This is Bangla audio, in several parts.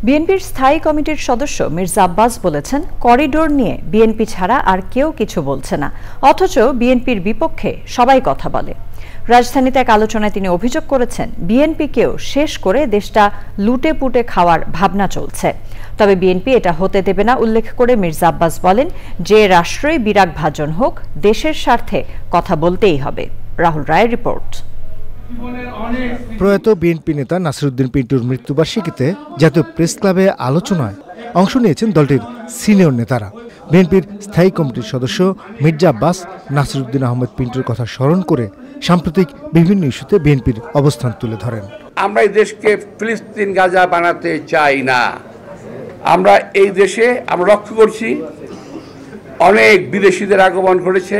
বিএনপির স্থায়ী কমিটির সদস্য মির্জা আব্বাস বলেছেন, করিডোর নিয়ে বিএনপি ছাড়া আর কেউ কিছু বলছে না, অথচ বিএনপির বিপক্ষে সবাই কথা বলে। রাজধানীতে এক আলোচনায় তিনি অভিযোগ করেছেন, বিএনপিকেও শেষ করে দেশটা লুটে পুটে খাওয়ার ভাবনা চলছে। তবে বিএনপি এটা হতে দেবে না উল্লেখ করে মির্জা আব্বাস বলেন, যে রাষ্ট্রই বিরাগ ভাজন হোক, দেশের স্বার্থে কথা বলতেই হবে। রাহুল রায়ের রিপোর্ট। প্রয়াত বিএনপি নেতা নাসিরউদ্দিন পিন্টুর মৃত্যুবার্ষিকীতে জাতীয় প্রেস ক্লাবে আলোচনায় অংশ নিয়েছেন দলটির সিনিয়র নেতারা। বিএনপির স্থায়ী কমিটির সদস্য মির্জা আব্বাস নাসিরউদ্দিন আহমেদ পিন্টুর কথা স্মরণ করে সাম্প্রতিক বিভিন্ন ইস্যুতে বিএনপির অবস্থান তুলে ধরেন। আমরা এই দেশকে ফিলিস্তিন গাজা বানাতে চাই না। আমরা এই দেশে আমরা লক্ষ্য করছি অনেক বিদেশিদের আগমন ঘটেছে,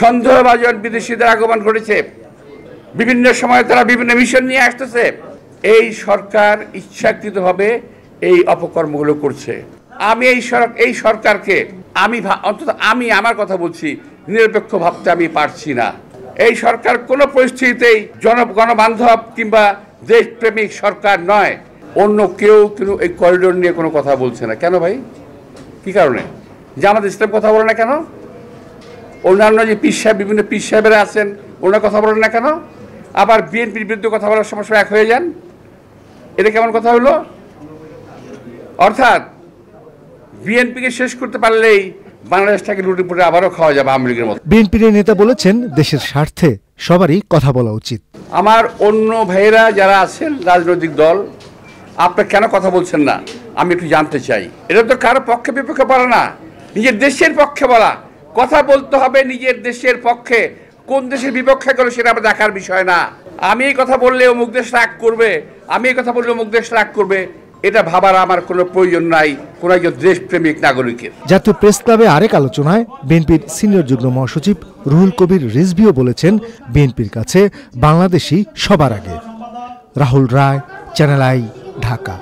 সন্দেহভাজন বিদেশিদের আগমন ঘটেছে। বিভিন্ন সময় তারা বিভিন্ন মিশন নিয়ে আসতেছে। এই সরকার ইচ্ছাকৃতভাবে এই অপকর্মগুলো করছে। আমি এই সরকারকে অন্তত আমি আমার কথা বলছি, নিরপেক্ষ ভাবতে আমি পারছি না। এই সরকার কোনো পরিস্থিতিতেই গণবান্ধব কিংবা দেশপ্রেমিক সরকার নয়। অন্য কেউ কিন্তু এই করিডোর নিয়ে কোনো কথা বলছে না। কেন ভাই? কি কারণে? জামাত ইসলাম কথা বলে না কেন? অন্যান্য যে বিভিন্ন পীর সাহেবেরা আছেন, ওনারা কথা বলেন না কেন? আবার বিএনপির বিরুদ্ধে কথা বলার সময় এক হয়ে যান। এটা কেমন কথা হলো? অর্থাৎ বিএনপিকে শেষ করতে পারলেই বাংলাদেশটাকে লুটে পুটে আবারও খাওয়া যাবে আওয়ামী লীগের মতো। বিএনপির নেতা বলেছেন, দেশের স্বার্থে সবারই কথা বলা উচিত। আমার অন্য ভাইয়েরা যারা আছেন রাজনৈতিক দল, আপনারা কেন কথা বলছেন না আমি একটু জানতে চাই। এটা তো কারো পক্ষে বিপক্ষে বলা না, নিজের দেশের পক্ষে বলা। কথা বলতে হবে নিজের দেশের পক্ষে। কোন দেশের বিপক্ষে গেল সেটা আমরা দেখার বিষয় না। আমি এই কথা বললে অমুক দেশ রাগ করবে, আমি এই কথা বললে অমুক দেশ রাগ করবে, এটা ভাবার আমার কোনো প্রয়োজন নাই কোনো একজন দেশপ্রেমিক নাগরিকের। জাতীয় প্রেস ক্লাবে আরেক আলোচনায় বিএনপির সিনিয়র যুগ্ম মহাসচিব রুহুল কবির রিজভিও বলেছেন, বিএনপির কাছে বাংলাদেশই সবার আগে। রাহুল রায়, চ্যানেল আই, ঢাকা।